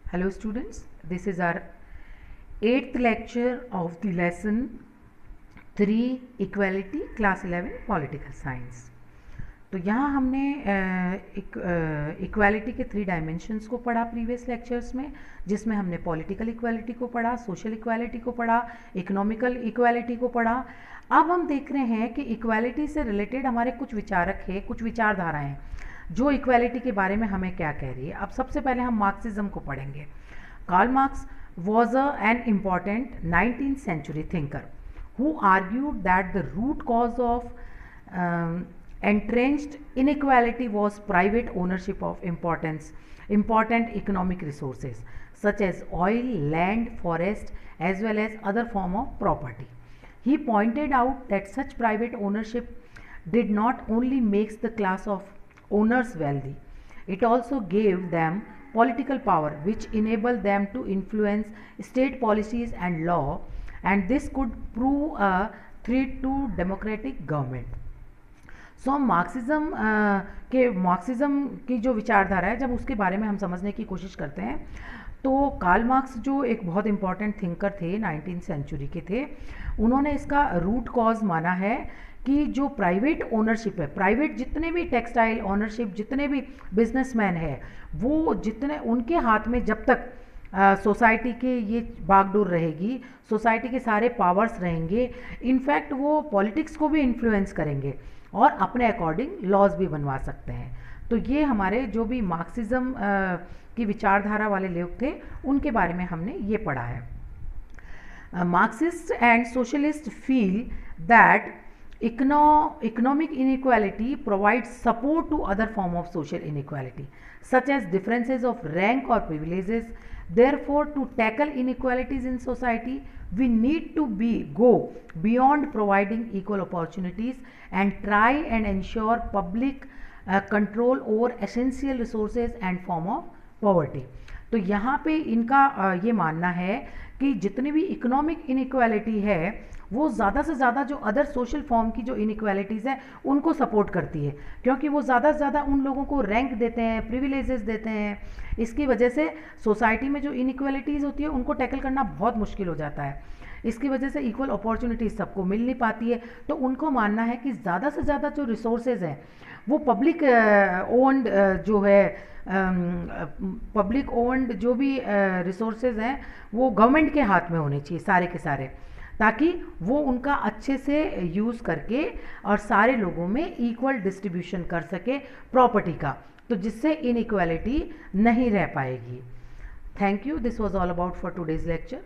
Hello students, this is our 8th lecture of the lesson 3 Equality Class 11 Political Science। तो यहाँ हमने equality के 3 dimensions को पढ़ा प्रीवियस लेक्चर्स में, जिसमें हमने पॉलिटिकल इक्वालिटी को पढ़ा, सोशल इक्वालिटी को पढ़ा, इकोनॉमिकल इक्वालिटी को पढ़ा। अब हम देख रहे हैं कि इक्वालिटी से रिलेटेड हमारे कुछ विचारक हैं, कुछ विचारधाराएं हैं जो इक्वालिटी के बारे में हमें क्या कह रही है। अब सबसे पहले हम मार्क्सिज्म को पढ़ेंगे। Karl Marx was an important 19th century thinker who argued that the root cause of entrenched inequality was private ownership of important economic resources such as oil, land, forest, as well as other form of property. He pointed out that such private ownership did not only makes the class of owners wealthy, it also gave them political power which enabled them to influence state policies and law, and this could prove a threat to democratic government. सो हम Marxism की जो विचारधारा है, जब उसके बारे में हम समझने की कोशिश करते हैं तो कार्ल मार्क्स जो एक बहुत इंपॉर्टेंट थिंकर थे 19th सेंचुरी के थे, उन्होंने इसका रूट कॉज माना है कि जो प्राइवेट ओनरशिप है, प्राइवेट जितने भी टेक्सटाइल ओनरशिप, जितने भी बिजनेसमैन है, वो जितने उनके हाथ में जब तक सोसाइटी के ये बागडोर रहेगी, सोसाइटी के सारे पावर्स रहेंगे, इनफैक्ट वो पॉलिटिक्स को भी इन्फ्लुएंस करेंगे और अपने अकॉर्डिंग लॉज भी बनवा सकते हैं। तो ये हमारे जो भी मार्क्सिज्म की विचारधारा वाले लोग थे, उनके बारे में हमने ये पढ़ा है। Marxist and socialist feel that economic inequality provides support to other form of social inequality such as differences of rank or privileges. Therefore, to tackle inequalities in society, we need to go beyond providing equal opportunities and try and ensure public control over essential resources and form of poverty. तो यहाँ पे इनका ये मानना है कि जितनी भी इकोनॉमिक इनइक्वालिटी है वो ज़्यादा से ज़्यादा जो अदर सोशल फॉर्म की जो इनइक्वालिटीज़ है उनको सपोर्ट करती है, क्योंकि वो ज़्यादा से ज़्यादा उन लोगों को रैंक देते हैं, प्रिविलेजेस देते हैं। इसकी वजह से सोसाइटी में जो इनइक्वालिटीज़ होती है उनको टैकल करना बहुत मुश्किल हो जाता है। इसकी वजह से इक्वल अपॉर्चुनिटीज़ सबको मिल नहीं पाती है। तो उनको मानना है कि ज़्यादा से ज़्यादा जो रिसोर्सेज हैं वो पब्लिक ओन्ड जो है, पब्लिक ओन्ड जो भी रिसोर्सेज हैं वो गवर्नमेंट के हाथ में होने चाहिए सारे के सारे, ताकि वो उनका अच्छे से यूज़ करके और सारे लोगों में इक्वल डिस्ट्रीब्यूशन कर सके प्रॉपर्टी का, तो जिससे इनइक्वालिटी नहीं रह पाएगी। Thank you. This was all about for today's lecture.